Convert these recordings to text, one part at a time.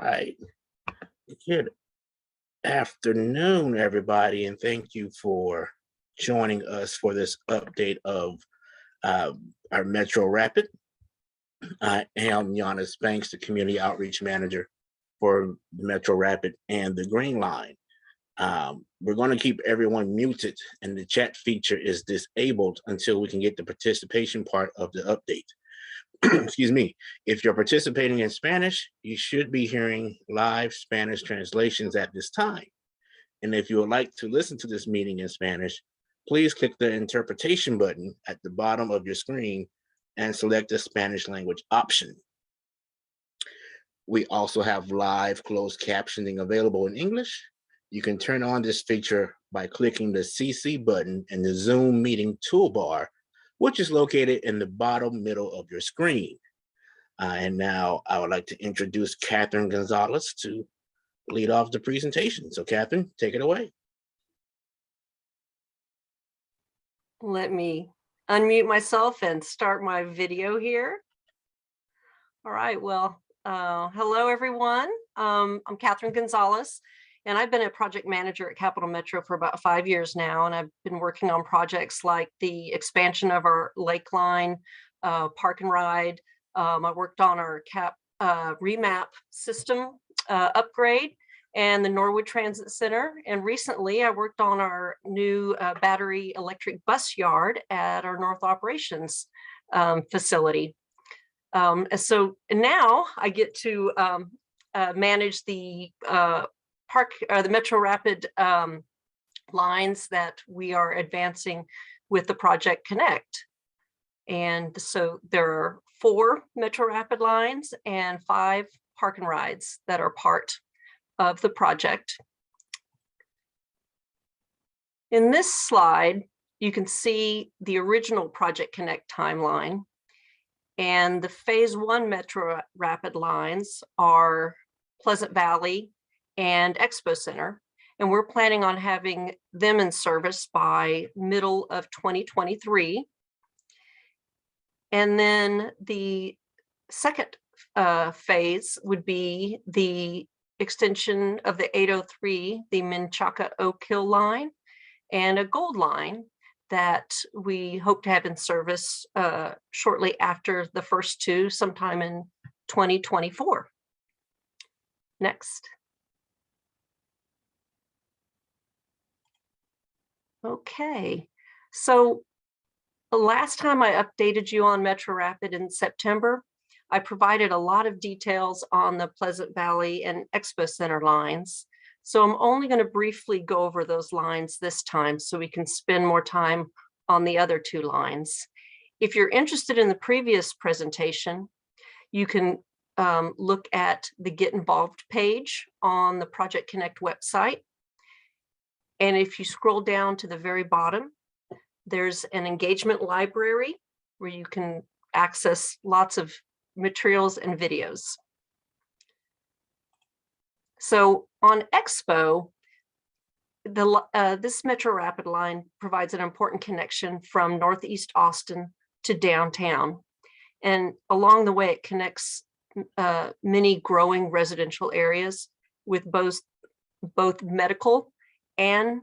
right. Good afternoon, everybody, and thank you for joining us for this update of uh, our MetroRapid. I am Giannis Banks, the Community Outreach Manager for MetroRapid and the Green Line. We're going to keep everyone muted, and the chat feature is disabled until we can get the participation part of the update. Excuse me. If you're participating in Spanish, you should be hearing live Spanish translations at this time. And if you would like to listen to this meeting in Spanish, please click the interpretation button at the bottom of your screen and select the Spanish language option. We also have live closed captioning available in English. You can turn on this feature by clicking the CC button in the Zoom meeting toolbar, which is located in the bottom middle of your screen. And now I would like to introduce Katherine Gonzalez to lead off the presentation. So Katherine, take it away. Let me unmute myself and start my video here. All right, well, hello everyone. I'm Katherine Gonzalez, and I've been a project manager at Capital Metro for about 5 years now, and I've been working on projects like the expansion of our Lake Line, Park and Ride. I worked on our remap system upgrade and the Norwood Transit Center. And recently I worked on our new battery electric bus yard at our North Operations facility. So now I get to manage the MetroRapid lines that we are advancing with the Project Connect. And so there are 4 MetroRapid lines and 5 park and rides that are part of the project. In this slide, you can see the original Project Connect timeline, and the phase 1 MetroRapid lines are Pleasant Valley and Expo Center, and we're planning on having them in service by middle of 2023. And then the second phase would be the extension of the 803, the Menchaca Oak Hill line, and a gold line that we hope to have in service shortly after the first 2, sometime in 2024. Next. Okay, so the last time I updated you on MetroRapid in September, I provided a lot of details on the Pleasant Valley and Expo Center lines. So I'm only going to briefly go over those lines this time so we can spend more time on the other 2 lines. If you're interested in the previous presentation, you can look at the Get Involved page on the Project Connect website. And if you scroll down to the very bottom, there's an engagement library where you can access lots of materials and videos. So on Expo, this MetroRapid line provides an important connection from Northeast Austin to downtown. And along the way, it connects many growing residential areas with both medical and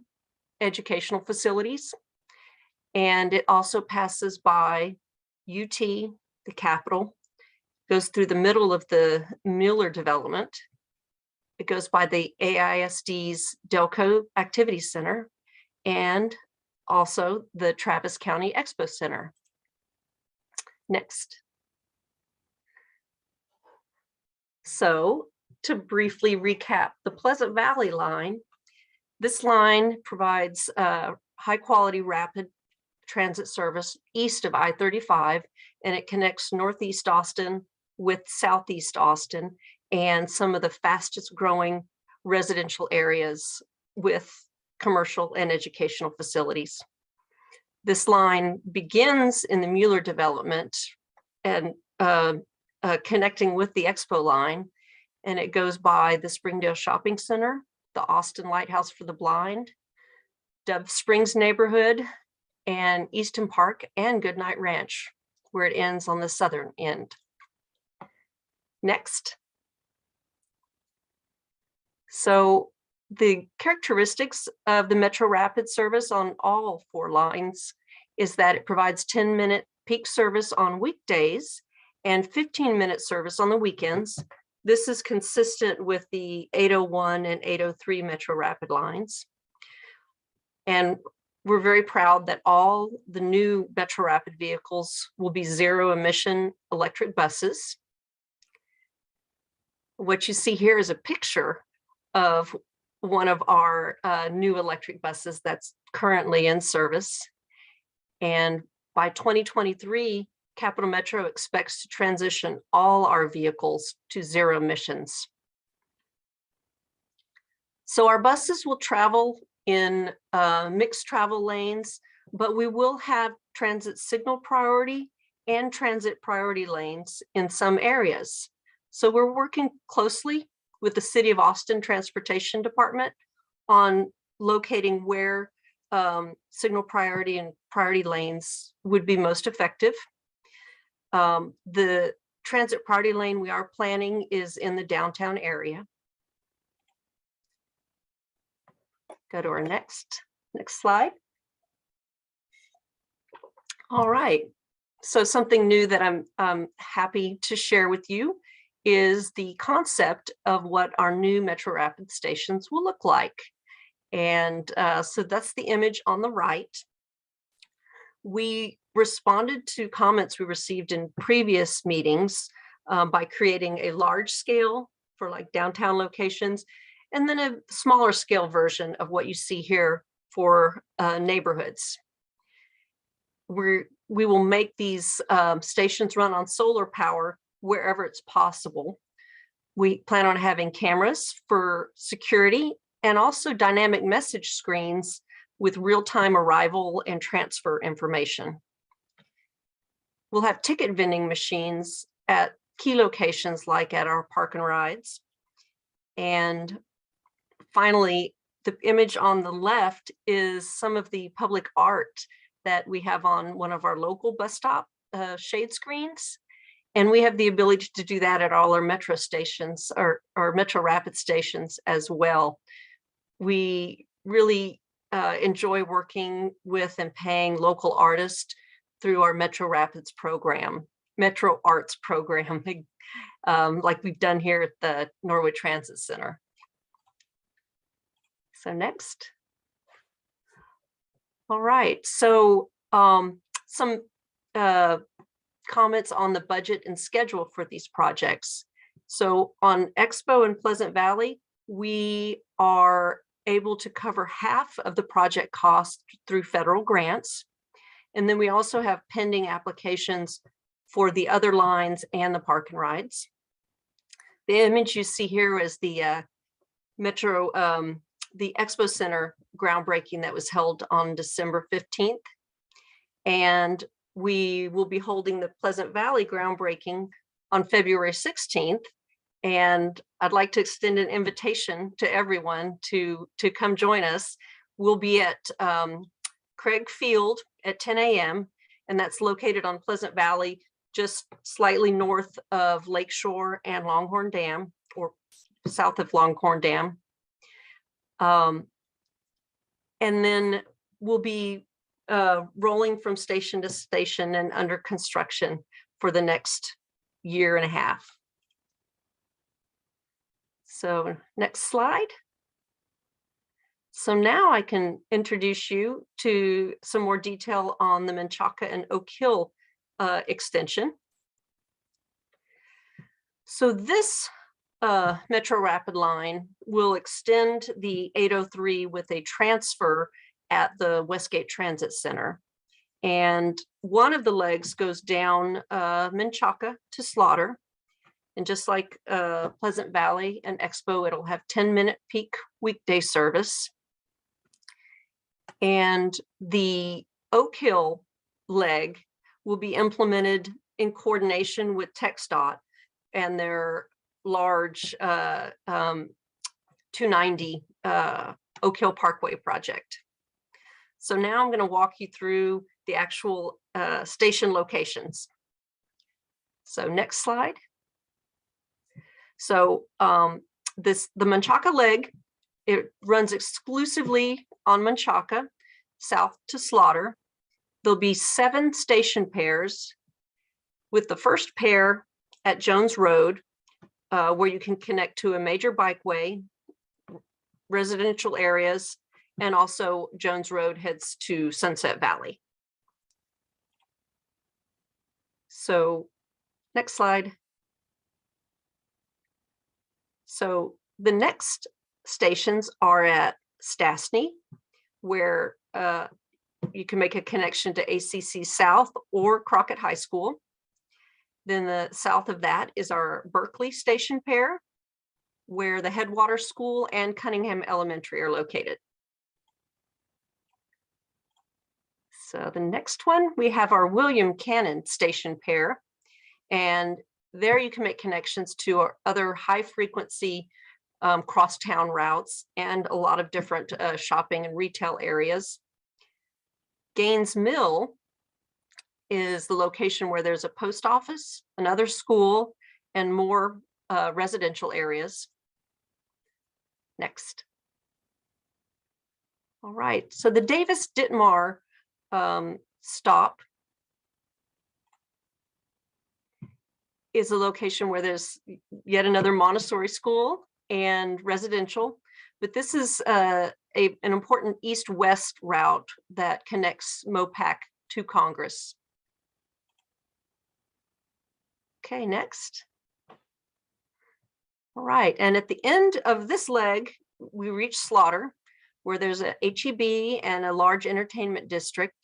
educational facilities. And it also passes by UT, the capital, goes through the middle of the Mueller development. It goes by the AISD's Delco Activity Center and also the Travis County Expo Center. Next. So to briefly recap, the Pleasant Valley line, this line provides high quality rapid transit service east of I-35, and it connects Northeast Austin with Southeast Austin and some of the fastest growing residential areas with commercial and educational facilities. This line begins in the Mueller development and connecting with the Expo line, and it goes by the Springdale Shopping Center, the Austin Lighthouse for the Blind, Dove Springs neighborhood, and Easton Park and Goodnight Ranch, where it ends on the southern end. Next. So the characteristics of the MetroRapid service on all 4 lines is that it provides 10-minute peak service on weekdays and 15-minute service on the weekends. This is consistent with the 801 and 803 MetroRapid lines. And we're very proud that all the new MetroRapid vehicles will be zero-emission electric buses. What you see here is a picture of one of our new electric buses that's currently in service. And by 2023, Capital Metro expects to transition all our vehicles to zero emissions. So our buses will travel in mixed travel lanes, but we will have transit signal priority and transit priority lanes in some areas. So we're working closely with the City of Austin Transportation Department on locating where signal priority and priority lanes would be most effective. The transit priority lane we are planning is in the downtown area. Go to our next slide. All right, so something new that I'm happy to share with you is the concept of what our new MetroRapid stations will look like. And so that's the image on the right. We responded to comments we received in previous meetings by creating a large scale for like downtown locations, and then a smaller scale version of what you see here for neighborhoods. We will make these stations run on solar power wherever it's possible. We plan on having cameras for security and also dynamic message screens with real-time arrival and transfer information. We'll have ticket vending machines at key locations like at our park and rides. And finally, the image on the left is some of the public art that we have on one of our local bus stop shade screens. And we have the ability to do that at all our metro stations or MetroRapid stations as well. We really enjoy working with and paying local artists through our MetroRapids program, Metro Arts program, like we've done here at the Norwood Transit Center. So next. All right, so some comments on the budget and schedule for these projects. So on Expo in Pleasant Valley, we are able to cover half of the project cost through federal grants. And then we also have pending applications for the other lines and the park and rides. The image you see here is the the Expo Center groundbreaking that was held on December 15th. And we will be holding the Pleasant Valley groundbreaking on February 16th. And I'd like to extend an invitation to everyone to come join us. We'll be at Craig Field at 10 a.m. and that's located on Pleasant Valley, just slightly north of Lakeshore and Longhorn Dam, or south of Longhorn Dam. And then we'll be rolling from station to station and under construction for the next year and a half. So next slide. So now I can introduce you to some more detail on the Menchaca and Oak Hill extension. So this MetroRapid line will extend the 803 with a transfer at the Westgate Transit Center. And one of the legs goes down Menchaca to Slaughter. And just like Pleasant Valley and Expo, it'll have 10-minute peak weekday service. And the Oak Hill leg will be implemented in coordination with TxDOT and their large 290 Oak Hill Parkway project. So now I'm going to walk you through the actual station locations. So next slide. So The Menchaca leg, it runs exclusively on Menchaca, south to Slaughter. There'll be 7 station pairs, with the first pair at Jones Road, where you can connect to a major bikeway, residential areas, and also Jones Road heads to Sunset Valley. So next slide. So the next stations are at Stastny, where you can make a connection to ACC South or Crockett High School. Then the south of that is our Berkeley station pair, where the Headwater School and Cunningham Elementary are located. So the next one, we have our William Cannon station pair, and there you can make connections to our other high frequency crosstown routes and a lot of different shopping and retail areas. Gaines Mill is the location where there's a post office, another school, and more residential areas. Next. All right, so the Davis-Ditmar Stop is a location where there's yet another Montessori school and residential, but this is an important east-west route that connects MOPAC to Congress. Okay, next. All right, and at the end of this leg, we reach Slaughter, where there's a HEB and a large entertainment district.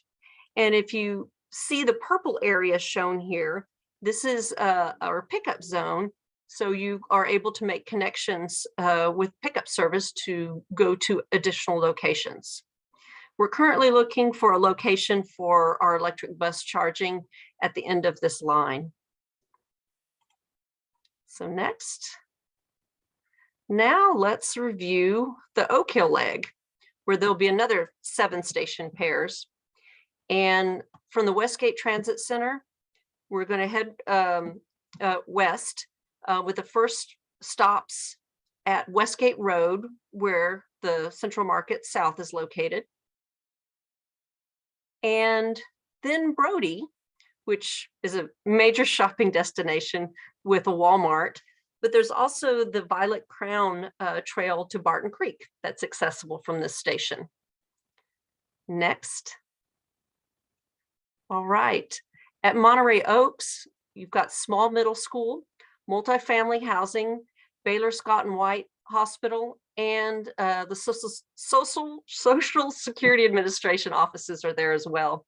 And if you see the purple area shown here, this is our pickup zone. So you are able to make connections with pickup service to go to additional locations. We're currently looking for a location for our electric bus charging at the end of this line. So next. Now let's review the Oak Hill leg, where there'll be another 7 station pairs. And from the Westgate Transit Center, we're going to head west with the first stops at Westgate Road, where the Central Market South is located. And then Brody, which is a major shopping destination with a Walmart. But there's also the Violet Crown Trail to Barton Creek that's accessible from this station. Next. All right. At Monterey Oaks, you've got small middle school, multifamily housing, Baylor Scott and White Hospital, and the Social Security Administration offices are there as well.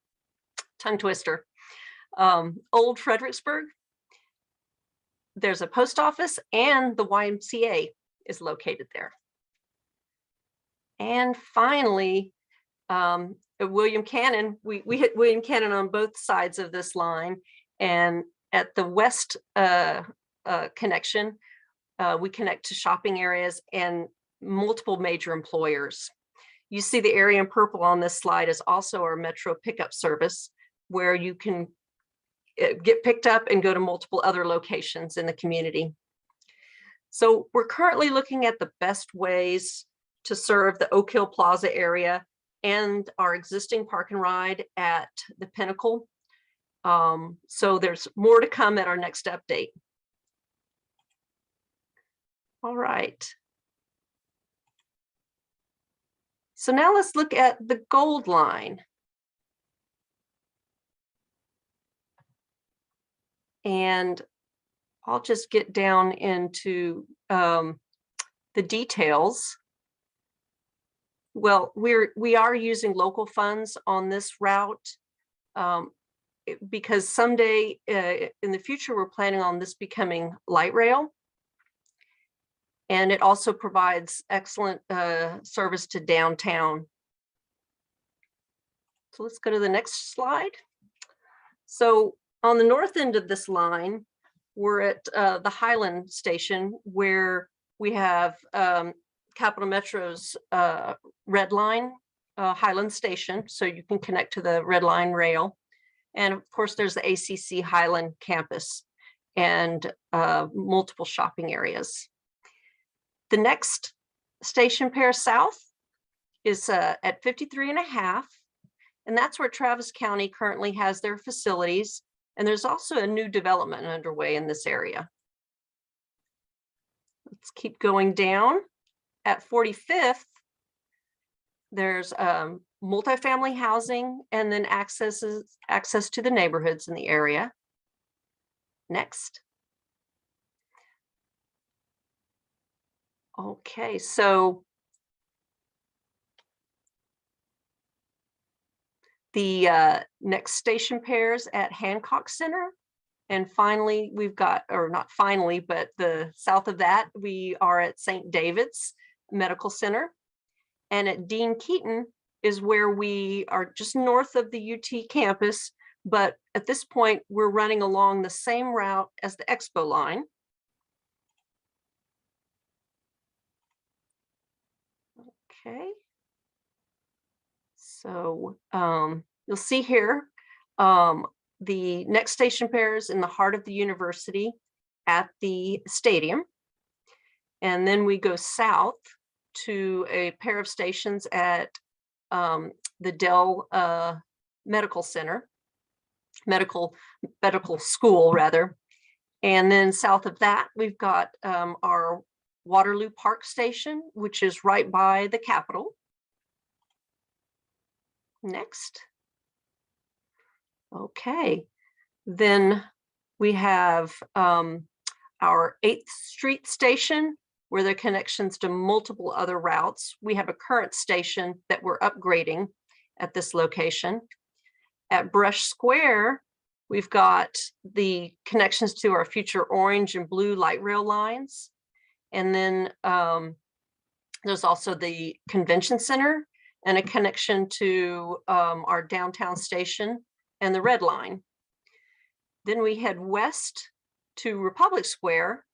Tongue twister. Old Fredericksburg. There's a post office, and the YMCA is located there. And finally, William Cannon, we hit William Cannon on both sides of this line. And at the west connection, we connect to shopping areas and multiple major employers. You see the area in purple on this slide is also our Metro pickup service, where you can get picked up and go to multiple other locations in the community. So we're currently looking at the best ways to serve the Oak Hill Plaza area and our existing park and ride at the Pinnacle. So there's more to come at our next update. All right. So now let's look at the Gold Line. And I'll just get down into the details. Well, we are using local funds on this route because someday in the future, we're planning on this becoming light rail. And it also provides excellent service to downtown. So let's go to the next slide. So on the north end of this line, we're at the Highland station, where we have Capital Metro's Red Line Highland station, so you can connect to the Red Line rail. And of course, there's the ACC Highland campus and multiple shopping areas. The next station pair south is at 53.5, and that's where Travis County currently has their facilities. And there's also a new development underway in this area. Let's keep going down. At 45th, there's multifamily housing and then access to the neighborhoods in the area. Next. Okay, so the next station pairs at Hancock Center. And finally, we've got, or not finally, but the south of that, we are at St. David's Medical Center. And at Dean Keaton is where we are just north of the UT campus. But at this point, we're running along the same route as the Expo line. Okay. So you'll see here, the next station pairs in the heart of the university at the stadium. And then we go south to a pair of stations at the Dell Medical Center, medical school rather. And then south of that, we've got our Waterloo Park Station, which is right by the Capitol. Next. Okay, then we have our 8th Street station, where there are connections to multiple other routes. We have a current station that we're upgrading at this location. At Brush Square, we've got the connections to our future orange and blue light rail lines. And then there's also the convention center and a connection to our downtown station and the red line. Then we head west to Republic Square,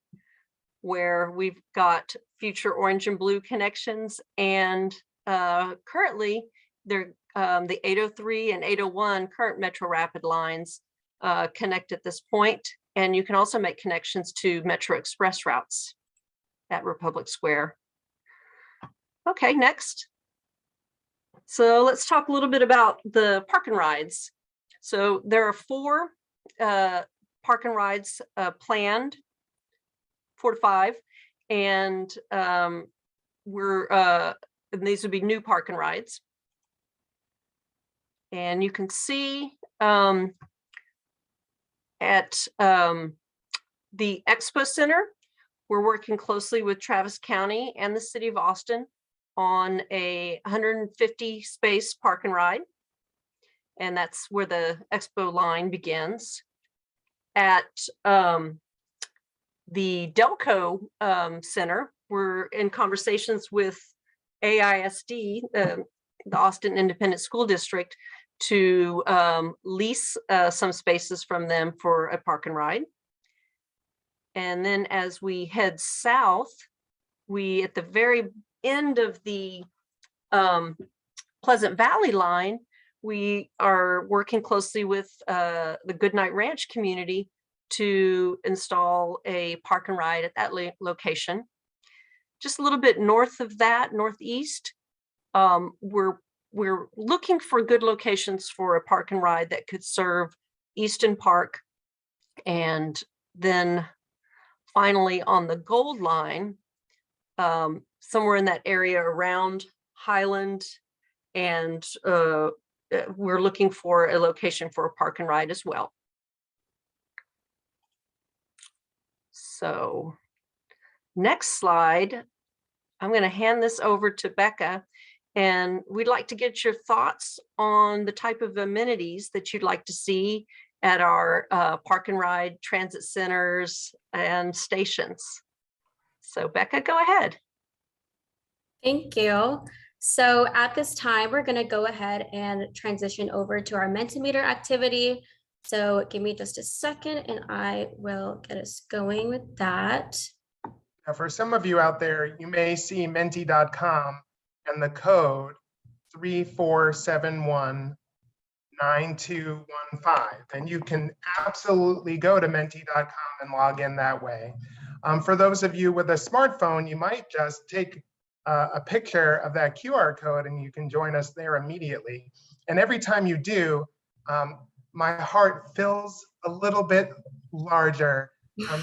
where we've got future orange and blue connections, and currently they're the 803 and 801 current MetroRapid lines connect at this point, and you can also make connections to Metro Express routes at Republic Square. Okay, next. So let's talk a little bit about the park and rides. So there are 4 park and rides planned, 4 to 5, and and these would be new park and rides. And you can see at the Expo Center, we're working closely with Travis County and the City of Austin on a 150 space park and ride. And that's where the Expo line begins. At the Delco Center, we're in conversations with AISD, the Austin Independent School District, to lease some spaces from them for a park and ride. And then as we head south, we, at the very end of the Pleasant Valley line, we are working closely with the Goodnight Ranch community to install a park and ride at that location. Just a little bit north of that, northeast, we're looking for good locations for a park and ride that could serve Easton Park. And then finally on the Gold Line, somewhere in that area around Highland, and we're looking for a location for a park and ride as well. So next slide, I'm going to hand this over to Becca, and we'd like to get your thoughts on the type of amenities that you'd like to see at our park and ride transit centers and stations. So Becca, go ahead. Thank you. So at this time, we're going to go ahead and transition over to our Mentimeter activity. So give me just a second and I will get us going with that. Now, for some of you out there, you may see menti.com and the code 34719215. And you can absolutely go to menti.com and log in that way. For those of you with a smartphone, you might just take a picture of that QR code and you can join us there immediately. And every time you do, my heart fills a little bit larger. My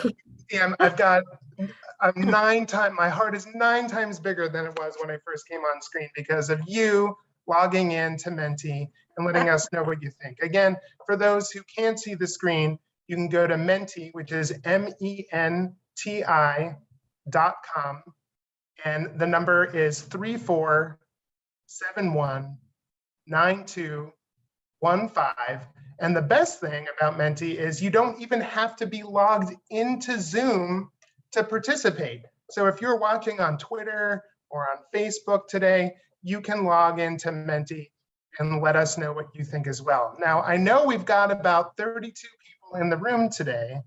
heart is 9 times bigger than it was when I first came on screen because of you logging in to Menti and letting us know what you think. Again, for those who can't see the screen, you can go to Menti, which is MENTI.com, and the number is 34719215. And the best thing about Menti is you don't even have to be logged into Zoom to participate. So if you're watching on Twitter or on Facebook today, you can log into Menti and let us know what you think as well. Now, I know we've got about 32 people in the room today,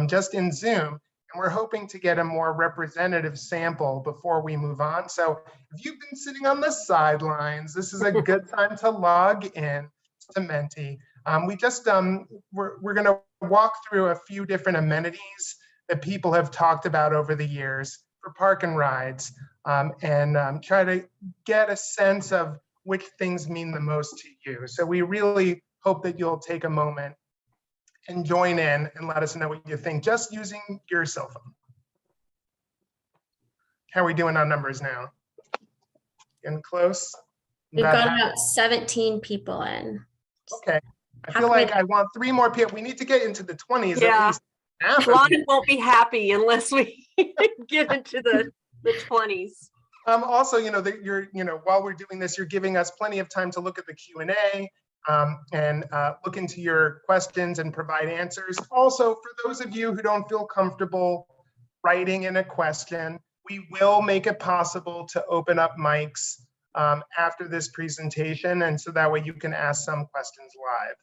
just in Zoom, and we're hoping to get a more representative sample before we move on. So if you've been sitting on the sidelines, this is a good time to log in to Menti. We're going to walk through a few different amenities that people have talked about over the years for park and rides, and try to get a sense of which things mean the most to you. So we really hope that you'll take a moment and join in and let us know what you think, just using your cell phone. How are we doing on numbers now? Getting close? We've got about 17 people in. Okay. I feel like I want 3 more people. We need to get into the 20s at least. Lonnie won't be happy unless we get into the 20s. Also, while we're doing this, you're giving us plenty of time to look at the Q&A and look into your questions and provide answers. Also, for those of you who don't feel comfortable writing in a question, we will make it possible to open up mics after this presentation, and so that way you can ask some questions live.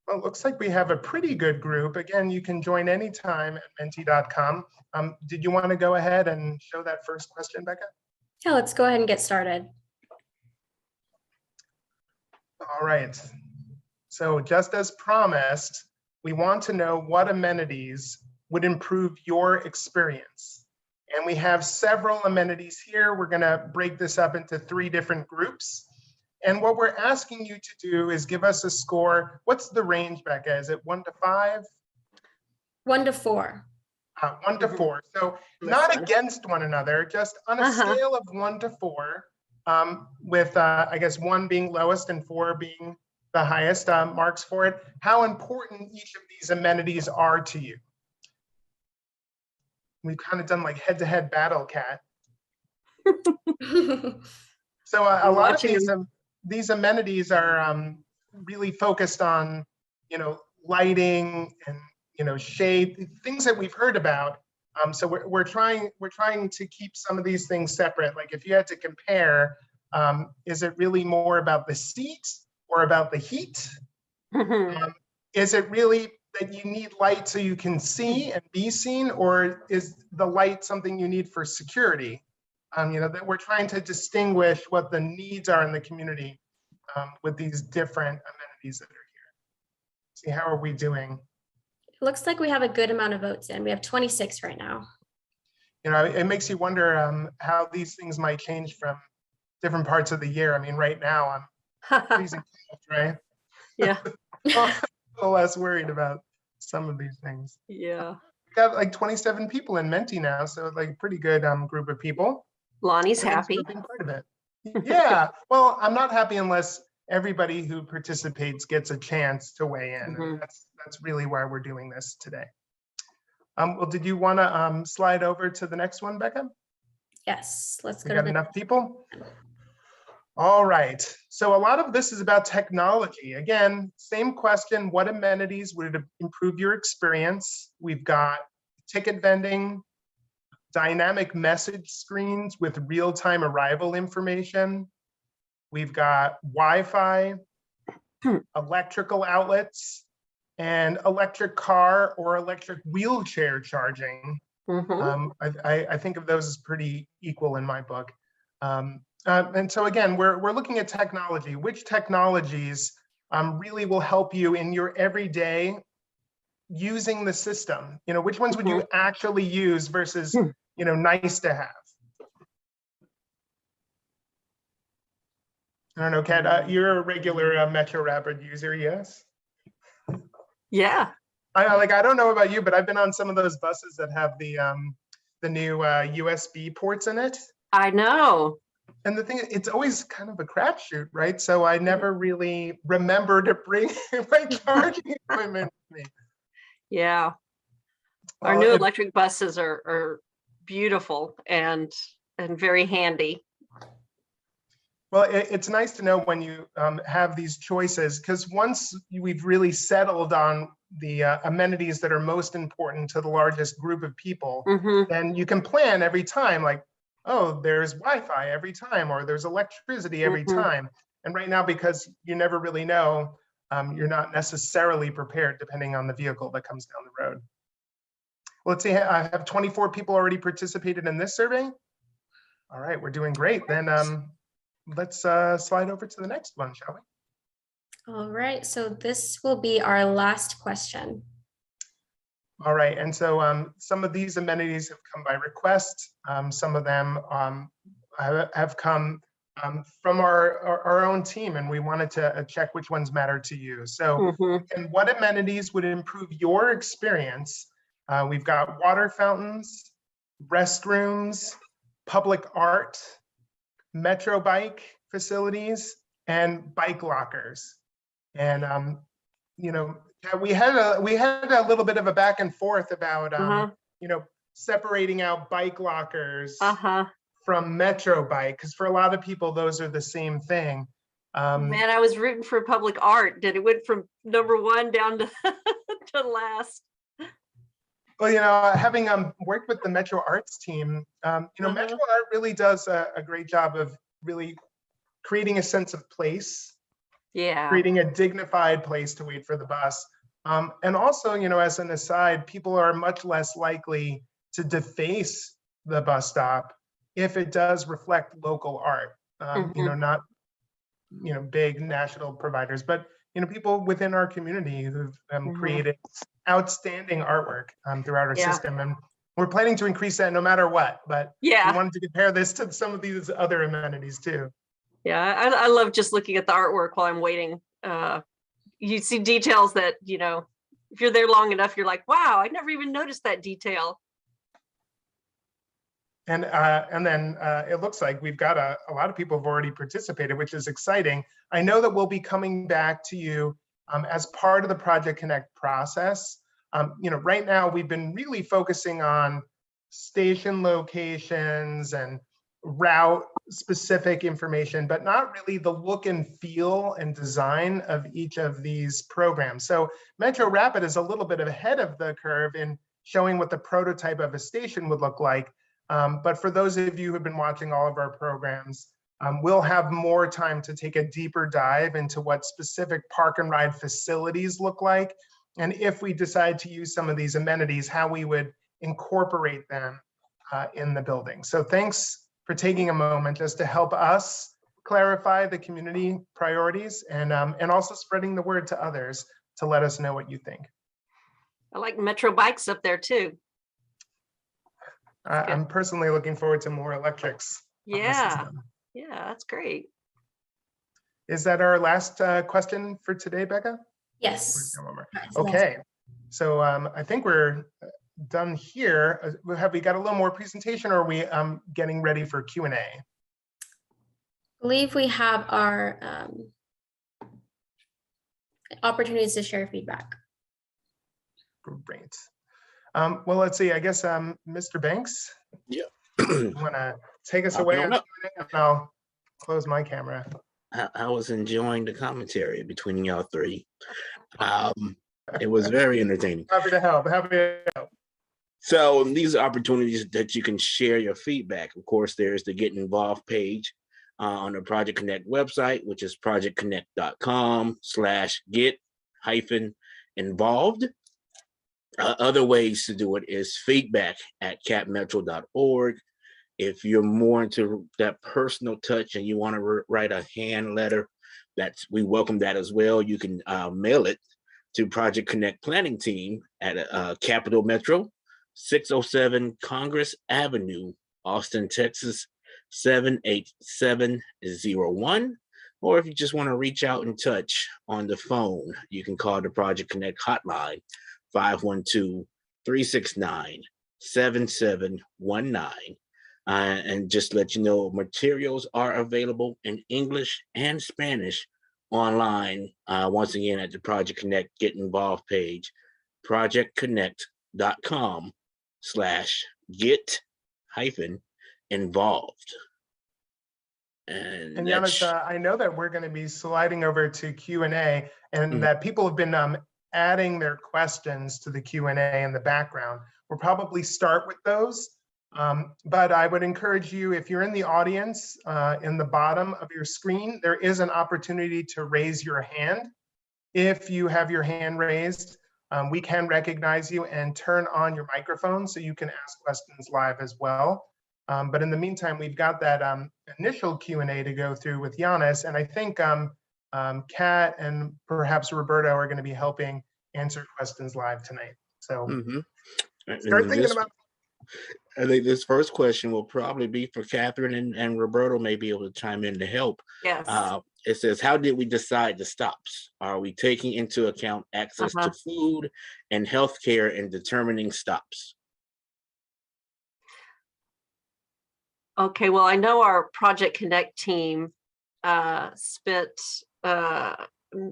Well, it looks like we have a pretty good group. Again, you can join anytime at menti.com. Did you want to go ahead and show that first question, Becca? Yeah, let's go ahead and get started. All right. So just as promised, we want to know what amenities would improve your experience. And we have several amenities here. We're going to break this up into 3 different groups. And what we're asking you to do is give us a score. What's the range, Becca? Is it 1 to 5? 1 to 4. 1 to 4. So not against one another, just on a scale of 1 to 4, with I guess 1 being lowest and 4 being the highest marks for it. How important each of these amenities are to you? We've kind of done like head-to-head battle, Kat. So a lot of these amenities are really focused on, lighting and, shade, things that we've heard about. So we're trying to keep some of these things separate. Like if you had to compare, is it really more about the seat or about the heat? Is it really that you need light so you can see and be seen, or is the light something you need for security? That we're trying to distinguish what the needs are in the community with these different amenities that are here. See, how are we doing? It looks like we have a good amount of votes in. We have 26 right now. It makes you wonder how these things might change from different parts of the year. I mean, right now I'm freezing cold, right? Yeah. A little less worried about some of these things. Yeah. We've got like 27 people in Menti now, so like a pretty good group of people. Lonnie's happy. Being part of it. Yeah. Well, I'm not happy unless everybody who participates gets a chance to weigh in. And that's really why we're doing this today. Well, did you want to slide over to the next one, Becca? Yes, let's go. We got enough people? All right. So a lot of this is about technology. Again, same question, what amenities would improve your experience? We've got ticket vending, dynamic message screens with real-time arrival information. We've got Wi-Fi, electrical outlets, and electric car or electric wheelchair charging. I think of those as pretty equal in my book. And so again, we're looking at technology. Which technologies really will help you in your everyday using the system? You know, which ones would you actually use versus, you know, nice to have? I don't know, Kat, you're a regular MetroRapid user, yes? Yeah. I don't know about you, but I've been on some of those buses that have the new USB ports in it. I know. And the thing, it's always kind of a crapshoot, right? So I never really remember to bring my charging equipment with me. Yeah. Our new electric buses are beautiful and very handy. Well, it's nice to know when you have these choices, because once we've really settled on the amenities that are most important to the largest group of people, then you can plan every time, like, oh, there's Wi-Fi every time, or there's electricity every time. And right now, because you never really know, you're not necessarily prepared depending on the vehicle that comes down the road. Well, let's see, I have 24 people already participated in this survey. All right, we're doing great. Then let's slide over to the next one, shall we? All right, so this will be our last question. All right, and so some of these amenities have come by request. Some of them have come from our own team, and we wanted to check which ones matter to you. So, and what amenities would improve your experience? We've got water fountains, restrooms, public art, Metro bike facilities, and bike lockers. And you know, we had a little bit of a back and forth about you know, separating out bike lockers from Metro bike, because for a lot of people those are the same thing. Man, I was rooting for public art. Did it went from #1 down to to last? Well, you know, having worked with the Metro Arts team, you know, Metro Art really does a great job of really creating a sense of place, creating a dignified place to wait for the bus. And also, you know, as an aside, people are much less likely to deface the bus stop if it does reflect local art. You know, not, you know, big national providers, but, you know, people within our community who've created outstanding artwork throughout our system. And we're planning to increase that no matter what, but we wanted to compare this to some of these other amenities too. Yeah, I love just looking at the artwork while I'm waiting. You see details that, you know, if you're there long enough, you're like, wow, I never even noticed that detail. And then it looks like we've got a lot of people have already participated, which is exciting. I know that we'll be coming back to you as part of the Project Connect process. You know, right now we've been really focusing on station locations and route specific information, but not really the look and feel and design of each of these programs. So MetroRapid is a little bit ahead of the curve in showing what the prototype of a station would look like. But for those of you who have been watching all of our programs, we'll have more time to take a deeper dive into what specific park and ride facilities look like. And if we decide to use some of these amenities, how we would incorporate them in the building. So thanks for taking a moment just to help us clarify the community priorities and also spreading the word to others to let us know what you think. I like Metro bikes up there too. I'm personally looking forward to more electrics. Yeah, that's great. Is that our last question for today, Becca? Yes. Okay, so I think we're done here. Have we got a little more presentation, or are we getting ready for Q&A? I believe we have our opportunities to share feedback. Great. Well, let's see. I guess Mr. Banks, Yeah. you want to take us away on Q&A, and I'll close my camera. I was enjoying the commentary between y'all three. It was very entertaining. Happy to help. Happy to help. So these are opportunities that you can share your feedback. Of course, there's the Get Involved page on the Project Connect website, which is projectconnect.com/get-involved. Other ways to do it is feedback@capmetro.org. If you're more into that personal touch and you want to write a hand letter, we welcome that as well. You can mail it to Project Connect planning team at Capital Metro, 607 Congress Avenue, Austin, Texas, 78701. Or if you just want to reach out and touch on the phone, you can call the Project Connect hotline, 512-369-7719. And just let you know, materials are available in English and Spanish online. Once again, at the Project Connect Get Involved page, projectconnect.com/get-involved. And Giannis, I know that we're going to be sliding over to Q&A, and that people have been adding their questions to the Q&A in the background. We'll probably start with those, but I would encourage you, if you're in the audience, in the bottom of your screen, there is an opportunity to raise your hand. If you have your hand raised, we can recognize you and turn on your microphone so you can ask questions live as well. But in the meantime, we've got that initial Q&A to go through with Giannis, and I think Kat and perhaps Roberto are going to be helping answer questions live tonight. So start thinking about. I think this first question will probably be for Katherine, and Roberto may be able to chime in to help. Yes. It says, how did we decide the stops? Are we taking into account access to food and healthcare in determining stops? Okay, well, I know our Project Connect team spent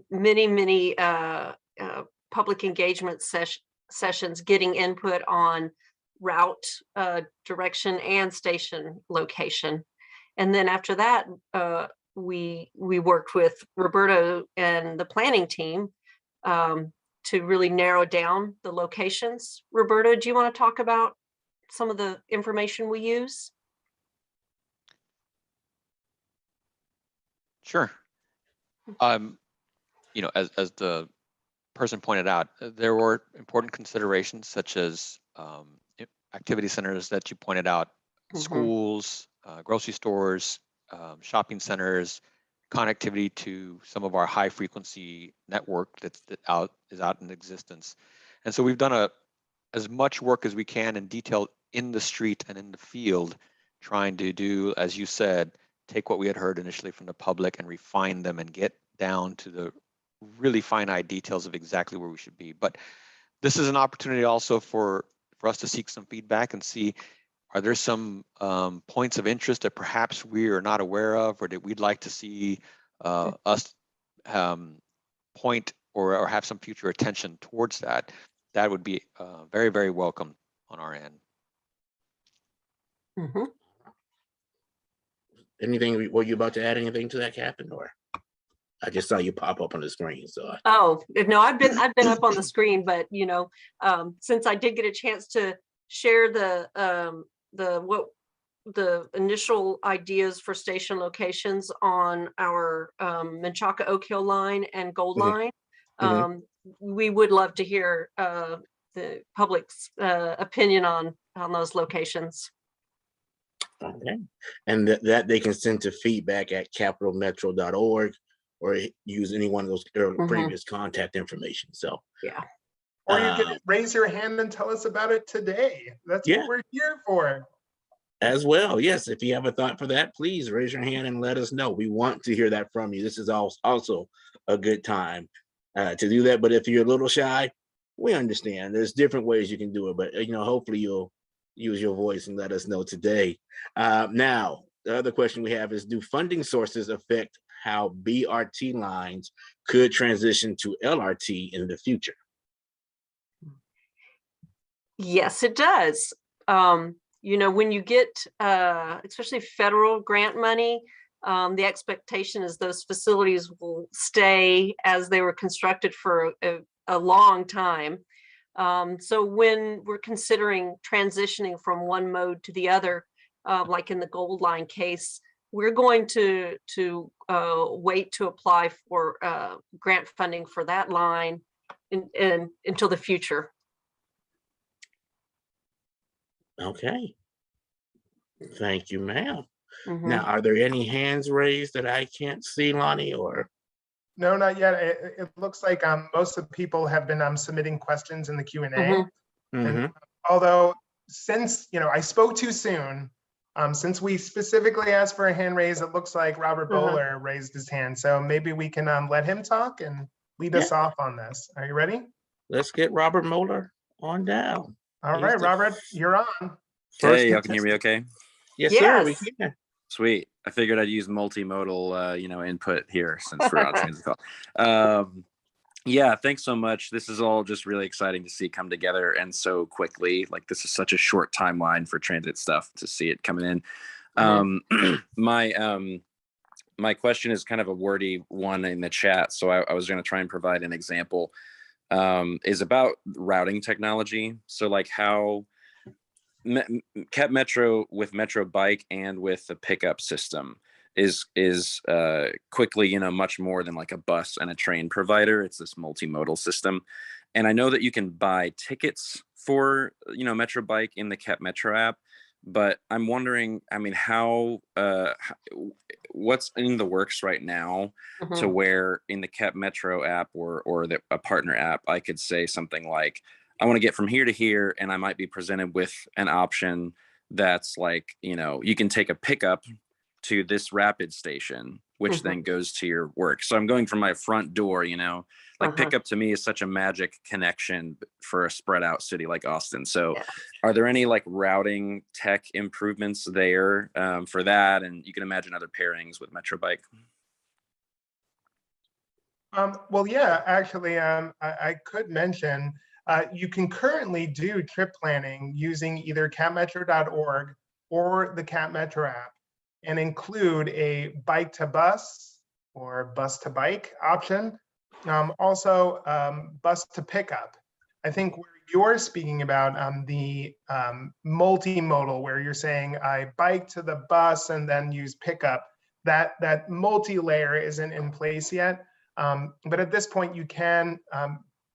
many public engagement sessions getting input on route, direction, and station location. And then after that, we worked with Roberto and the planning team to really narrow down the locations. Roberto, do you want to talk about some of the information we use? Sure. You know, as the person pointed out, there were important considerations such as activity centers that you pointed out, schools, grocery stores, shopping centers, connectivity to some of our high frequency network that is out in existence. And so we've done as much work as we can in detail in the street and in the field, trying to do, as you said, take what we had heard initially from the public and refine them and get down to the really finite details of exactly where we should be. But this is an opportunity also for us to seek some feedback and see, are there some points of interest that perhaps we are not aware of, or that we'd like to see us point or have some future attention towards that? That would be very, very welcome on our end. Anything, were you about to add anything to that, Captain, or I just saw you pop up on the screen? So Oh no, I've been up on the screen, but you know, since I did get a chance to share the initial ideas for station locations on our Menchaca Oak Hill line and Gold line, we would love to hear the public's opinion on those locations. okay, and that they can send to feedback at capitalmetro.org or use any one of those previous contact information. So yeah, or you can raise your hand and tell us about it today. That's what we're here for. As well, yes, if you have a thought for that, please raise your hand and let us know. We want to hear that from you. This is also a good time to do that. But if you're a little shy, we understand. There's different ways you can do it, but you know, hopefully you'll use your voice and let us know today. Now, the other question we have is, do funding sources affect how BRT lines could transition to LRT in the future? Yes, it does. You know, when you get especially federal grant money, the expectation is those facilities will stay as they were constructed for a long time. So when we're considering transitioning from one mode to the other, like in the Gold Line case, we're going to wait to apply for grant funding for that line until the future. Okay. Thank you, ma'am. Now, are there any hands raised that I can't see, Lonnie, or? No, not yet. It looks like most of the people have been submitting questions in the Q&A. Mhm. And although since, I spoke too soon, since we specifically asked for a hand raise, it looks like Robert Bowler raised his hand. So maybe we can let him talk and lead us off on this. Are you ready? Let's get Robert Moeller on down. All He's right, the Robert, you're on. first Hey, y'all can hear me contestant. okay? Yes, sir. We Yes. can. Sweet. I figured I'd use multimodal, input here since we're on transit call. Yeah, thanks so much. This is all just really exciting to see come together and so quickly. Like this is such a short timeline for transit stuff to see it coming in. My question is kind of a wordy one in the chat, so I was going to try and provide an example. Is about routing technology. So like how Cat Metro with Metro Bike and with the pickup system is quickly, much more than like a bus and a train provider. It's this multimodal system. And I know that you can buy tickets for, Metro Bike in the Cat Metro app, but I'm wondering, what's in the works right now to where in the Cat Metro app or a partner app, I could say something like, I want to get from here to here, and I might be presented with an option that's like, you can take a pickup to this rapid station, which then goes to your work. So I'm going from my front door, pickup to me is such a magic connection for a spread out city like Austin. So are there any like routing tech improvements there for that? And you can imagine other pairings with Metro Bike. Well, yeah, actually, I could mention, you can currently do trip planning using either catmetro.org or the Cat Metro app and include a bike to bus or bus to bike option. Also, bus to pickup. I think where you're speaking about the multimodal, where you're saying I bike to the bus and then use pickup, that multi-layer isn't in place yet. But at this point, you can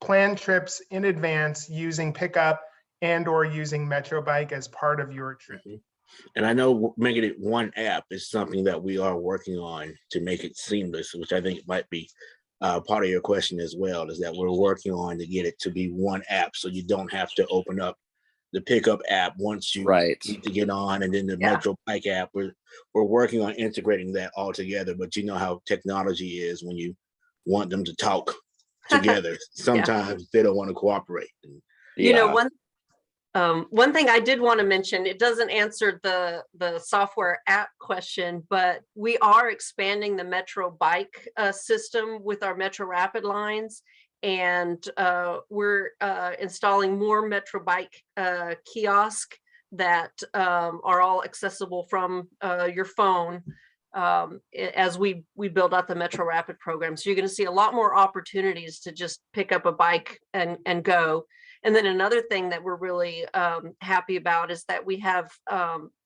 plan trips in advance using pickup and or using Metro Bike as part of your trip. And I know making it one app is something that we are working on to make it seamless, which I think might be part of your question as well, is that we're working on to get it to be one app so you don't have to open up the pickup app once you need to get on, and then the Metro Bike app. We're working on integrating that all together, but you know how technology is when you want them to talk together. Sometimes they don't want to cooperate. One thing I did want to mention, it doesn't answer the software app question, but we are expanding the Metro Bike system with our MetroRapid lines, and we're installing more Metro Bike kiosk that are all accessible from your phone as we build out the MetroRapid program. So you're going to see a lot more opportunities to just pick up a bike and go. And then another thing that we're really happy about is that we have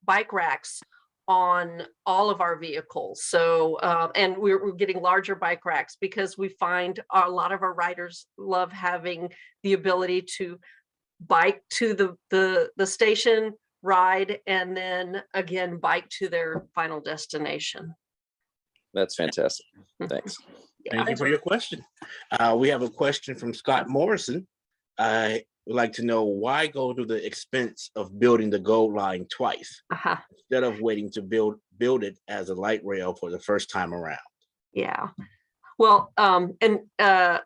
bike racks on all of our vehicles. So, and we're getting larger bike racks because we find a lot of our riders love having the ability to bike to the station, ride, and then again, bike to their final destination. That's fantastic. Thanks. Thank you for your question. We have a question from Scott Morrison. I would like to know why go to the expense of building the gold line twice instead of waiting to build it as a light rail for the first time around. Yeah. Well, the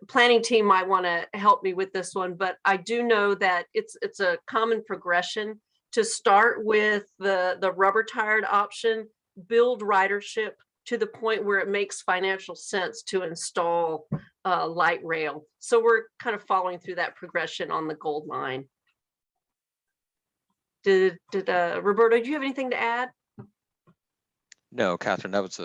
planning team might want to help me with this one, but I do know that it's a common progression to start with the rubber tired option, build ridership to the point where it makes financial sense to install light rail. So we're kind of following through that progression on the gold line. Did Roberto, do you have anything to add? No, Catherine, that's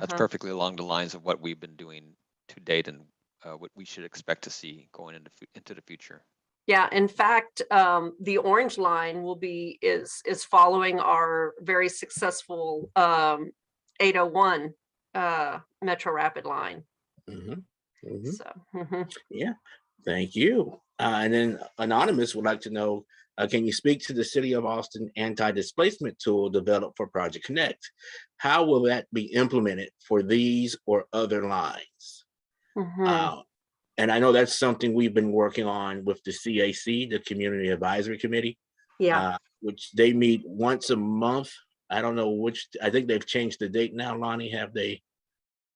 perfectly along the lines of what we've been doing to date and what we should expect to see going into the future. Yeah, in fact, the orange line is following our very successful 801 MetroRapid line. Mm-hmm. Mm-hmm. So yeah, thank you. And then Anonymous would like to know, can you speak to the City of Austin anti-displacement tool developed for Project Connect? How will that be implemented for these or other lines? Mhm. And I know that's something we've been working on with the CAC, the Community Advisory Committee, Yeah. which they meet once a month. I don't know which, I think they've changed the date now, Lonnie. Have they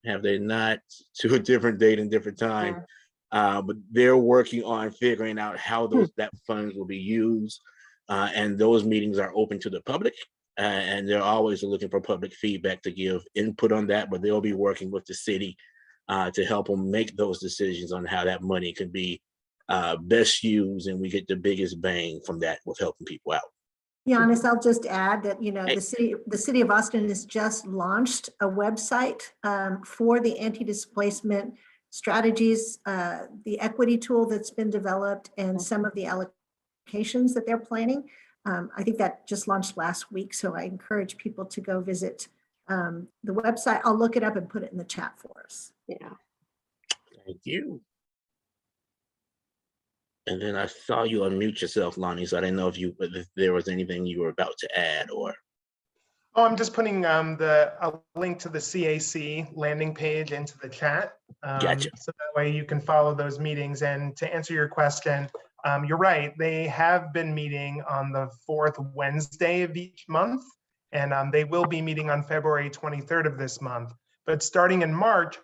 not, to a different date and different time? But they're working on figuring out how that funds will be used. And those meetings are open to the public. And they're always looking for public feedback to give input on that, but they'll be working with the city to help them make those decisions on how that money can be best used, and we get the biggest bang from that with helping people out. Giannis, I'll just add that, Hey. the city of Austin has just launched a website for the anti-displacement strategies, the equity tool that's been developed, and some of the allocations that they're planning. I think that just launched last week, so I encourage people to go visit the website. I'll look it up and put it in the chat for us. Yeah. Thank you. And then I saw you unmute yourself, Lonnie, so I didn't know if there was anything you were about to add or. Oh, I'm just putting a link to the CAC landing page into the chat. Gotcha. So that way you can follow those meetings. And to answer your question, you're right. They have been meeting on the 4th Wednesday of each month, and they will be meeting on February 23rd of this month. But starting in March,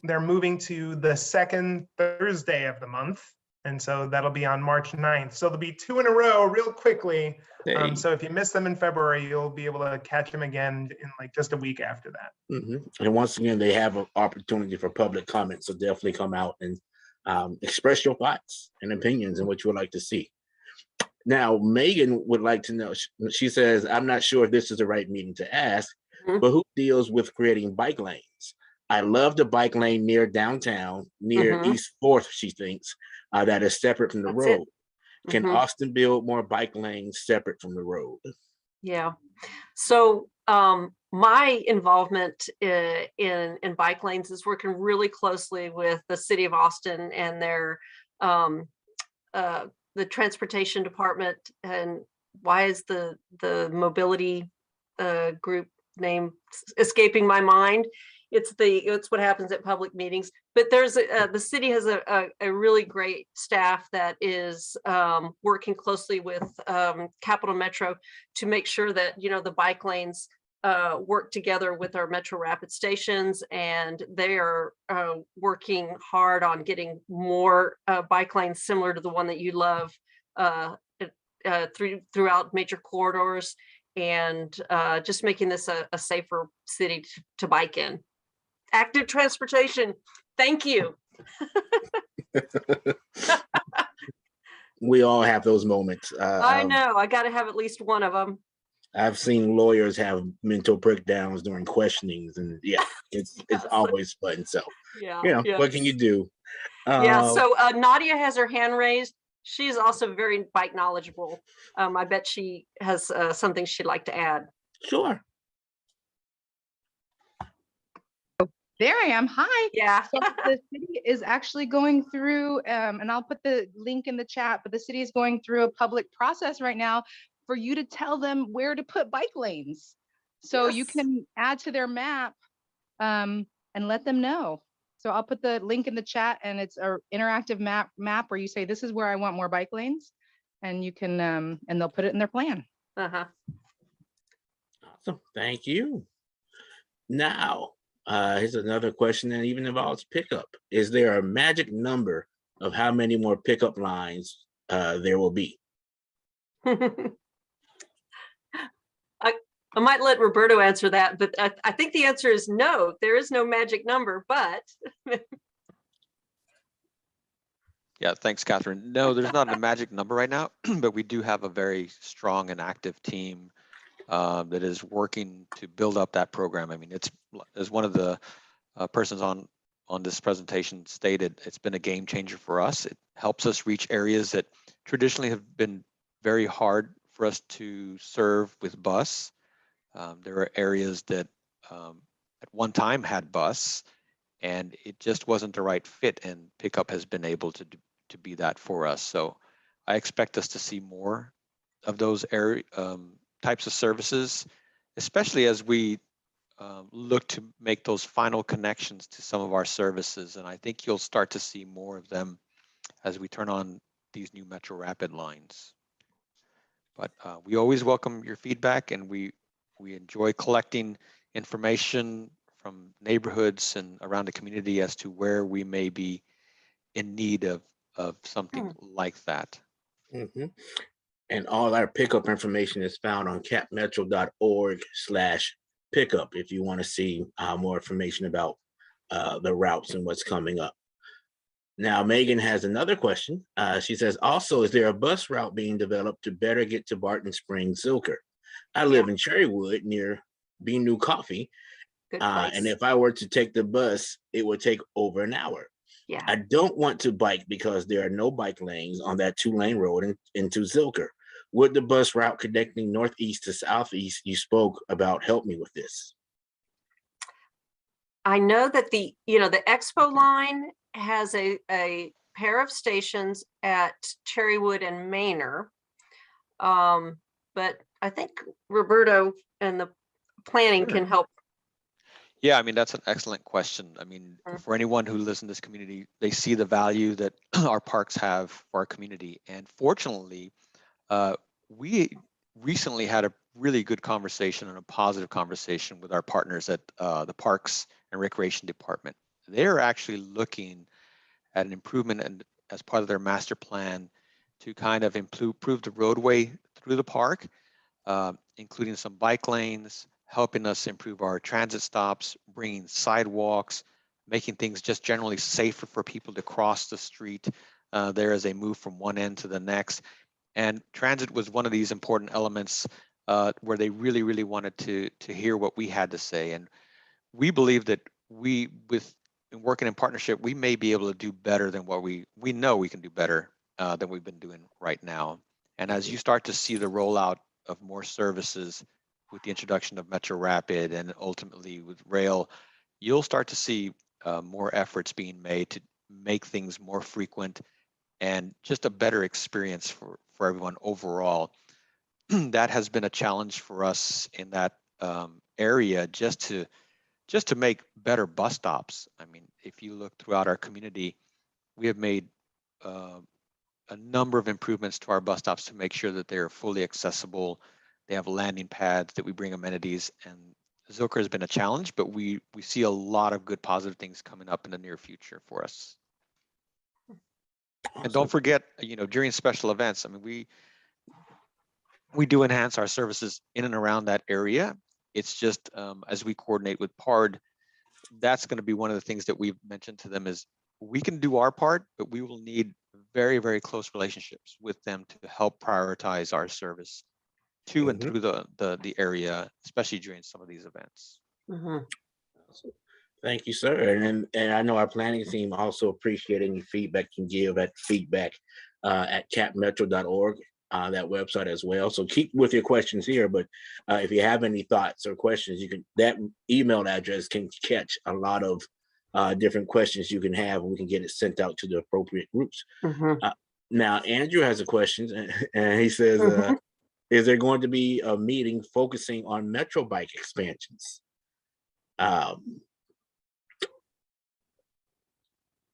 they're moving to the 2nd Thursday of the month. And so that'll be on March 9th. So there'll be 2 in a row real quickly. Hey. So if you miss them in February, you'll be able to catch them again in like just a week after that. And once again, they have an opportunity for public comment. So definitely come out and express your thoughts and opinions and what you would like to see. Now, Megan would like to know, she says, I'm not sure if this is the right meeting to ask, but who deals with creating bike lanes? I love the bike lane near downtown, near East 4th, she thinks, that is separate from the That's road. it. Can Austin build more bike lanes separate from the road? Yeah. So my involvement in bike lanes is working really closely with the city of Austin and their the transportation department. And why is the mobility group name escaping my mind? It's what happens at public meetings. But there's the city has a really great staff that is working closely with Capital Metro to make sure that the bike lanes work together with our MetroRapid stations, and they are working hard on getting more bike lanes similar to the one that you love throughout major corridors, and just making this a safer city to bike in. Active transportation. Thank you. We all have those moments. I know. I got to have at least one of them. I've seen lawyers have mental breakdowns during questionings, and it's always fun. So, what can you do? So Nadia has her hand raised. She's also very bike knowledgeable. I bet she has something she'd like to add. Sure. There I am. Hi. Yeah. So the city is actually going through, and I'll put the link in the chat, but the city is going through a public process right now for you to tell them where to put bike lanes. So you can add to their map and let them know. So I'll put the link in the chat, and it's an interactive map where you say, this is where I want more bike lanes, and you can, and they'll put it in their plan. Uh-huh. Awesome. Thank you. Now, here's another question that even involves pickup. Is there a magic number of how many more pickup lines there will be? I might let Roberto answer that, but I think the answer is no. There is no magic number, but. Yeah, thanks, Catherine. No, there's not a magic number right now, but we do have a very strong and active team that is working to build up that program. I mean, it's, as one of the persons on this presentation stated, it's been a game changer for us. It helps us reach areas that traditionally have been very hard for us to serve with bus. There are areas that at one time had bus, and it just wasn't the right fit, and pickup has been able to to be that for us. So I expect us to see more of those types of services, especially as we look to make those final connections to some of our services. And I think you'll start to see more of them as we turn on these new MetroRapid lines. But we always welcome your feedback, and we enjoy collecting information from neighborhoods and around the community as to where we may be in need of something like that. Mhm. And all our pickup information is found on capmetro.org/pickup if you want to see more information about the routes and what's coming up. Now, Megan has another question. She says, also, is there a bus route being developed to better get to Barton Springs, Zilker? I live in Cherrywood near Bean New Coffee. Good And place. if I were to take the bus, it would take over an hour. Yeah. I don't want to bike because there are no bike lanes on that 2-lane road into Zilker. Would the bus route connecting northeast to southeast you spoke about help me with this? I know that the Expo line has a pair of stations at Cherrywood and Manor. But I think Roberto and the planning can help. Yeah, I mean, that's an excellent question. I mean, for anyone who lives in this community, they see the value that our parks have for our community. And fortunately, we recently had a really good conversation and a positive conversation with our partners at the Parks and Recreation Department. They're actually looking at an improvement and as part of their master plan to kind of improve the roadway through the park, including some bike lanes, helping us improve our transit stops, bringing sidewalks, making things just generally safer for people to cross the street there as they move from one end to the next. And transit was one of these important elements where they really, really wanted to hear what we had to say. And we believe that with working in partnership, we may be able to do better than what we know we can do better than we've been doing right now. And as you start to see the rollout of more services with the introduction of MetroRapid and ultimately with rail, you'll start to see more efforts being made to make things more frequent and just a better experience for everyone overall. That has been a challenge for us in that area, just to make better bus stops. I mean, if you look throughout our community, we have made a number of improvements to our bus stops to make sure that they're fully accessible. They have landing pads, that we bring amenities, and Zilker has been a challenge, but we see a lot of good positive things coming up in the near future for us. Awesome. And don't forget, during special events, I mean, we do enhance our services in and around that area. It's just as we coordinate with PARD, that's going to be one of the things that we've mentioned to them is we can do our part, but we will need very, very close relationships with them to help prioritize our service to and through the area, especially during some of these events. Thank you, sir. And I know our planning team also appreciate any feedback you can give at feedback at capmetro.org, that website as well. So keep with your questions here, but if you have any thoughts or questions, that email address can catch a lot of different questions you can have, and we can get it sent out to the appropriate groups. Now, Andrew has a question, and he says, is there going to be a meeting focusing on Metro bike expansions?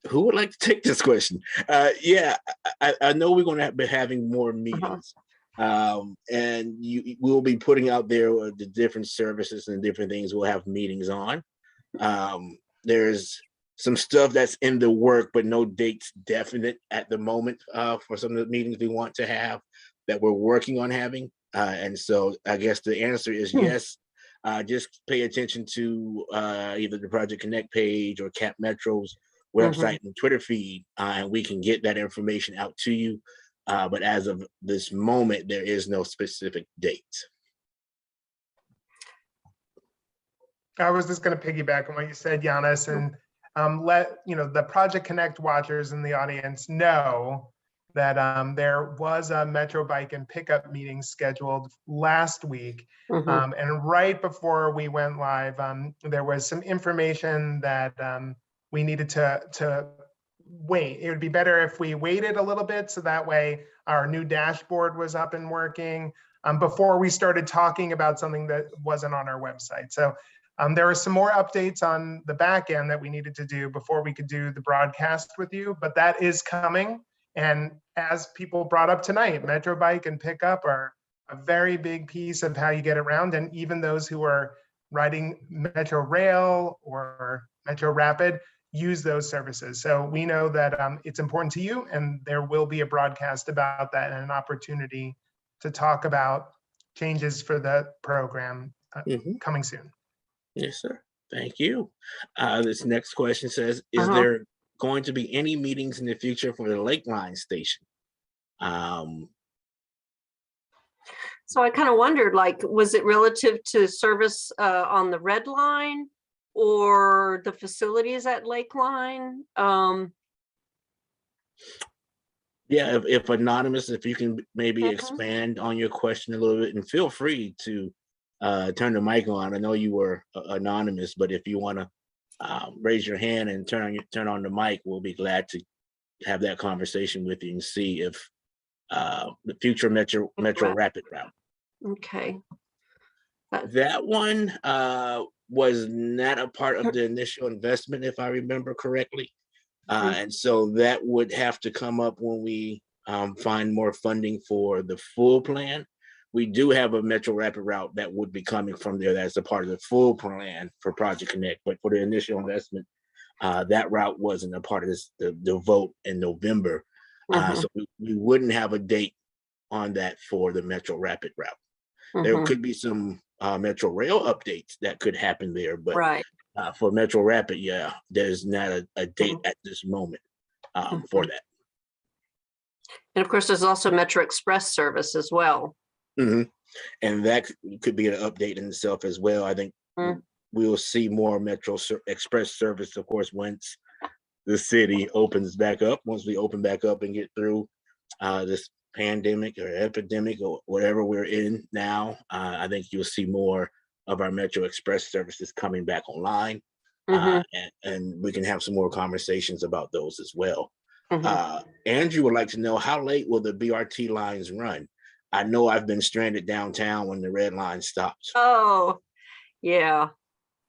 Who would like to take this question? Yeah, I know we're going to be having more meetings, and we'll be putting out there the different services and different things we'll have meetings on. There's some stuff that's in the work, but no dates definite at the moment for some of the meetings we want to have that we're working on having. And so I guess the answer is yes. Just pay attention to either the Project Connect page or Cap Metro's website and Twitter feed, and we can get that information out to you. But as of this moment, there is no specific date. I was just going to piggyback on what you said, Giannis, and let the Project Connect watchers in the audience know that there was a Metro Bike and Pickup meeting scheduled last week. And right before we went live, there was some information that we needed to wait. It would be better if we waited a little bit, so that way our new dashboard was up and working before we started talking about something that wasn't on our website. So there are some more updates on the back end that we needed to do before we could do the broadcast with you, but that is coming. And as people brought up tonight, Metro Bike and Pickup are a very big piece of how you get around. And even those who are riding Metro Rail or MetroRapid use those services. So we know that it's important to you, and there will be a broadcast about that and an opportunity to talk about changes for the program coming soon. Yes, sir. Thank you. This next question says, is there going to be any meetings in the future for the Lakeline station? So I kind of wondered, like, was it relative to service on the red line or the facilities at Lakeline? Yeah, if anonymous, if you can maybe expand on your question a little bit, and feel free to turn the mic on. I know you were anonymous, but if you want to raise your hand and turn on the mic, we'll be glad to have that conversation with you and see if the future MetroRapid route. Okay. That one was not a part of the initial investment, if I remember correctly. And so that would have to come up when we find more funding for the full plan. We do have a MetroRapid route that would be coming from there. That's a part of the full plan for Project Connect. But for the initial investment, that route wasn't a part of this, the vote in November. So we wouldn't have a date on that for the MetroRapid route. There could be some Metro Rail updates that could happen there, but for MetroRapid, yeah, there's not a date at this moment for that. And of course, there's also Metro Express service as well. And that could be an update in itself as well. I think we'll see more Metro Express service, of course, once the city opens back up, once we open back up and get through this pandemic or epidemic or whatever we're in now. I think you'll see more of our Metro Express services coming back online, and we can have some more conversations about those as well. Andrew would like to know, how late will the BRT lines run? I know I've been stranded downtown when the red line stops. Oh, yeah.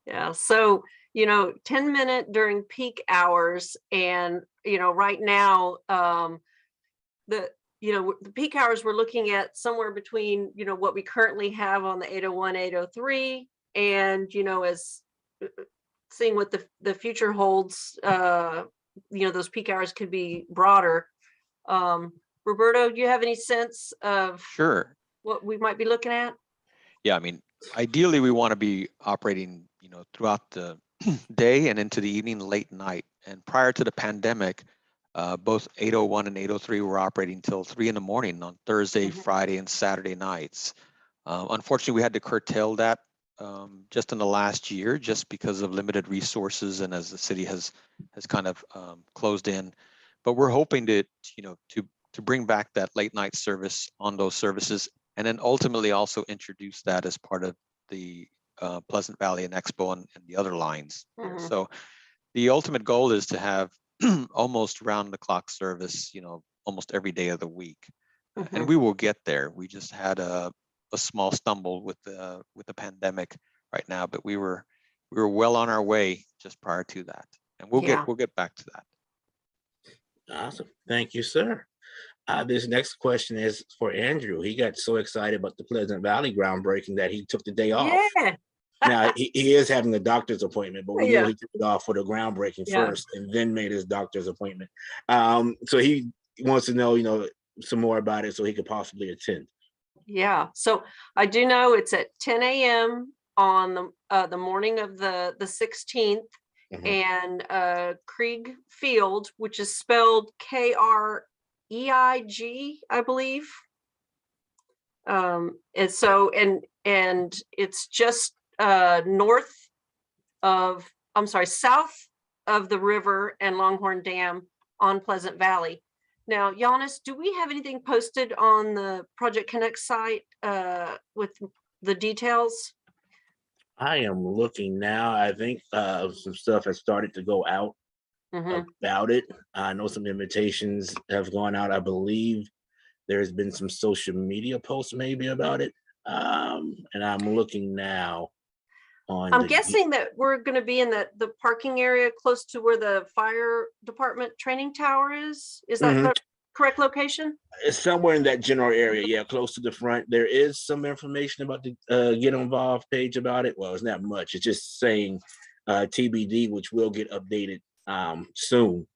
Yeah. So, 10-minute during peak hours. And, right now, the peak hours we're looking at somewhere between, what we currently have on the 801, 803, and, as seeing what the future holds, those peak hours could be broader. Roberto, do you have any sense of what we might be looking at? Yeah, I mean, ideally we want to be operating, throughout the day and into the evening, late night. And prior to the pandemic, both 801 and 803 were operating till 3 in the morning on Thursday, Friday, and Saturday nights. Unfortunately, we had to curtail that just in the last year, just because of limited resources and as the city has kind of closed in. But we're hoping to bring back that late night service on those services, and then ultimately also introduce that as part of the Pleasant Valley and Expo and the other lines. So the ultimate goal is to have almost round the clock service, almost every day of the week. And we will get there. We just had a small stumble with the pandemic right now, but we were well on our way just prior to that. And we'll get back to that. Awesome. Thank you, sir. This next question is for Andrew. He got so excited about the Pleasant Valley groundbreaking that he took the day off. Yeah. Now, he is having a doctor's appointment, but we know he took it off for the groundbreaking first and then made his doctor's appointment. So he wants to know, some more about it so he could possibly attend. Yeah. So I do know it's at 10 a.m. on the morning of the 16th, and Krieg Field, which is spelled Kreig, I believe. And so and it's just south of the river and Longhorn Dam on Pleasant Valley. Now, Giannis, do we have anything posted on the Project Connect site with the details? I am looking now. I think some stuff has started to go out about it. I know some invitations have gone out. I believe there's been some social media posts maybe about it. And I'm looking now on I'm guessing that we're going to be in the parking area close to where the fire department training tower is. Is that the correct location? It's somewhere in that general area, yeah, close to the front. There is some information about the get involved page about it. Well, it's not much. It's just saying TBD, which will get updated soon.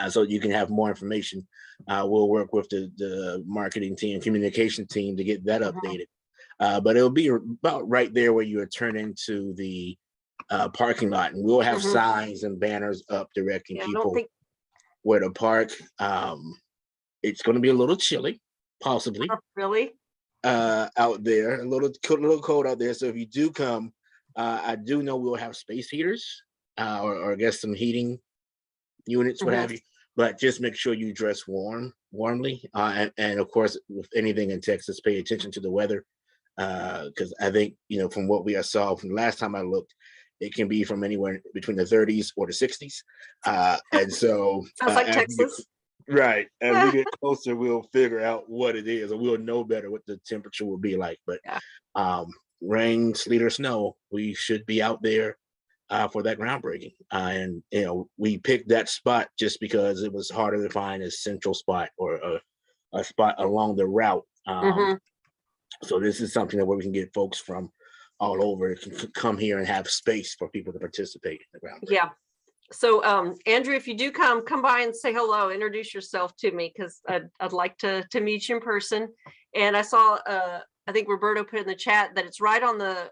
So you can have more information. We'll work with the marketing team, communication team to get that updated. But it'll be about right there where you turn into the parking lot, and we'll have signs and banners up directing people where to park. It's going to be a little chilly, possibly. Really? Out there, a little cold out there. So if you do come, I do know we'll have space heaters or I guess some heating units, what have you. But just make sure you dress warmly. And of course, with anything in Texas, pay attention to the weather. Because I think, from what we saw from the last time I looked, it can be from anywhere between the 30s or the 60s. And so sounds like Texas. Right. As we get closer, we'll figure out what it is, or we'll know better what the temperature will be like. But rain, sleet, or snow, we should be out there for that groundbreaking. And we picked that spot just because it was harder to find a central spot or a spot along the route. So this is something that where we can get folks from all over can come here and have space for people to participate in the groundbreaking. Yeah. So Andrew, if you do come by and say hello, introduce yourself to me, because I'd like to meet you in person. And I saw, I think Roberto put in the chat that it's right on the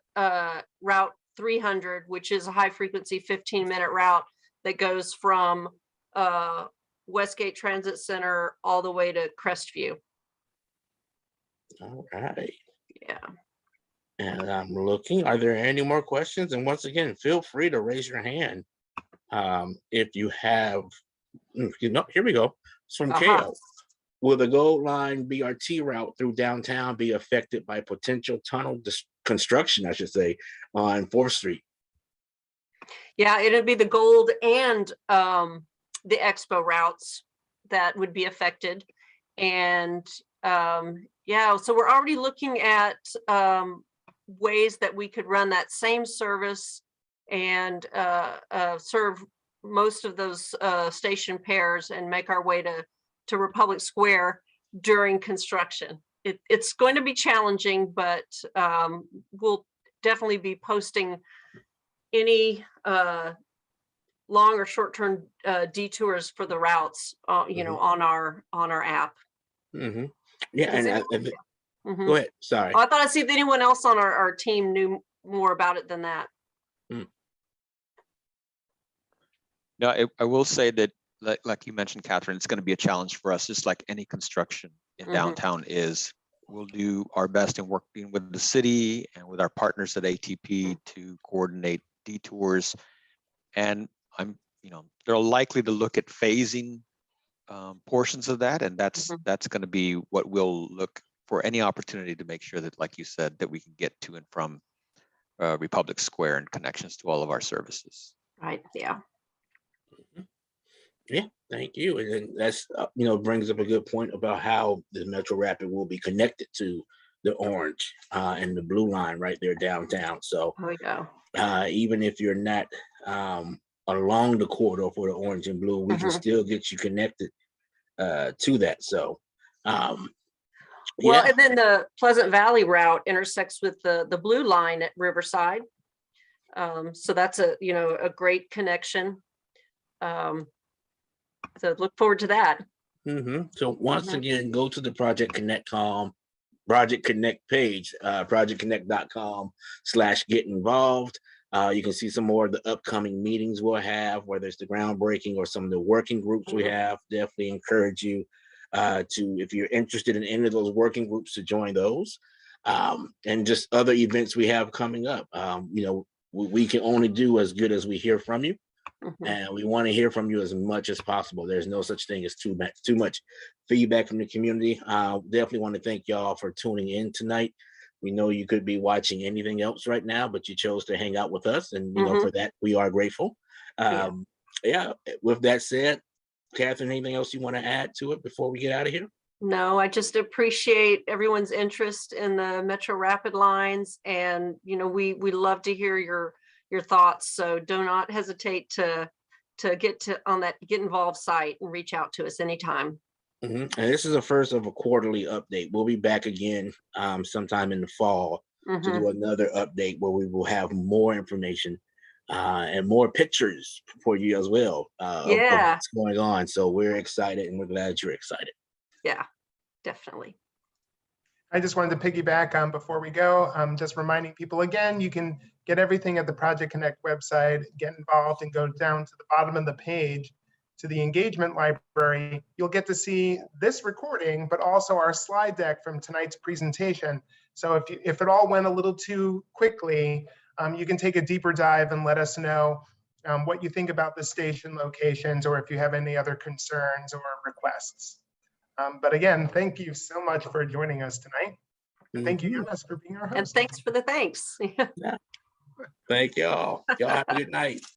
Route 300, which is a high frequency 15-minute route that goes from Westgate Transit Center all the way to Crestview. All right. Yeah. And I'm looking, are there any more questions? And once again, feel free to raise your hand. If you have, here we go. It's from Kale. Will the Gold Line BRT route through downtown be affected by potential tunnel construction, I should say, on 4th Street? Yeah, it'd be the Gold and the Expo routes that would be affected. And yeah, so we're already looking at ways that we could run that same service and serve most of those station pairs and make our way to Republic Square during construction. It's going to be challenging, but we'll definitely be posting any long or short-term detours for the routes, on our app. Yeah, and go ahead. Sorry. I thought I'd see if anyone else on our team knew more about it than that. No, I will say that, like you mentioned, Catherine, it's going to be a challenge for us, just like any construction in downtown is. We'll do our best in working with the city and with our partners at ATP to coordinate detours. And they're likely to look at phasing portions of that, and that's going to be what we'll look for, any opportunity to make sure that, like you said, that we can get to and from Republic Square and connections to all of our services. Right. Yeah. Yeah, thank you. And then that's brings up a good point about how the MetroRapid will be connected to the orange and the blue line right there downtown. So even if you're not along the corridor for the orange and blue, we can still get you connected to that. So well, and then the Pleasant Valley route intersects with the blue line at Riverside. So that's a great connection. So look forward to that. So once again, go to the Project Connect page, projectconnect.com/get involved. You can see some more of the upcoming meetings we'll have, whether it's the groundbreaking or some of the working groups we have. Definitely encourage you if you're interested in any of those working groups, to join those. And just other events we have coming up. We can only do as good as we hear from you. And we want to hear from you as much as possible. There's no such thing as too much feedback from the community. Definitely want to thank y'all for tuning in tonight. We know you could be watching anything else right now, but you chose to hang out with us, and for that we are grateful. Yeah, with that said, Catherine, anything else you want to add to it before we get out of here? No, I just appreciate everyone's interest in the MetroRapid lines, and we love to hear your thoughts. So do not hesitate to get involved site and reach out to us anytime. And this is the first of a quarterly update. We'll be back again sometime in the fall to do another update where we will have more information and more pictures for you as well of Yeah, what's going on. So we're excited, and we're glad you're excited. yeah, definitely. I just wanted to piggyback on before we go, just reminding people again, you can get everything at the Project Connect website, get involved and go down to the bottom of the page to the engagement library. You'll get to see this recording, but also our slide deck from tonight's presentation. So if it all went a little too quickly, you can take a deeper dive and let us know what you think about the station locations, or if you have any other concerns or requests. But again, thank you so much for joining us tonight. And thank you, Únase, for being our host. And thanks for the thanks. Thank y'all. Y'all have a good night.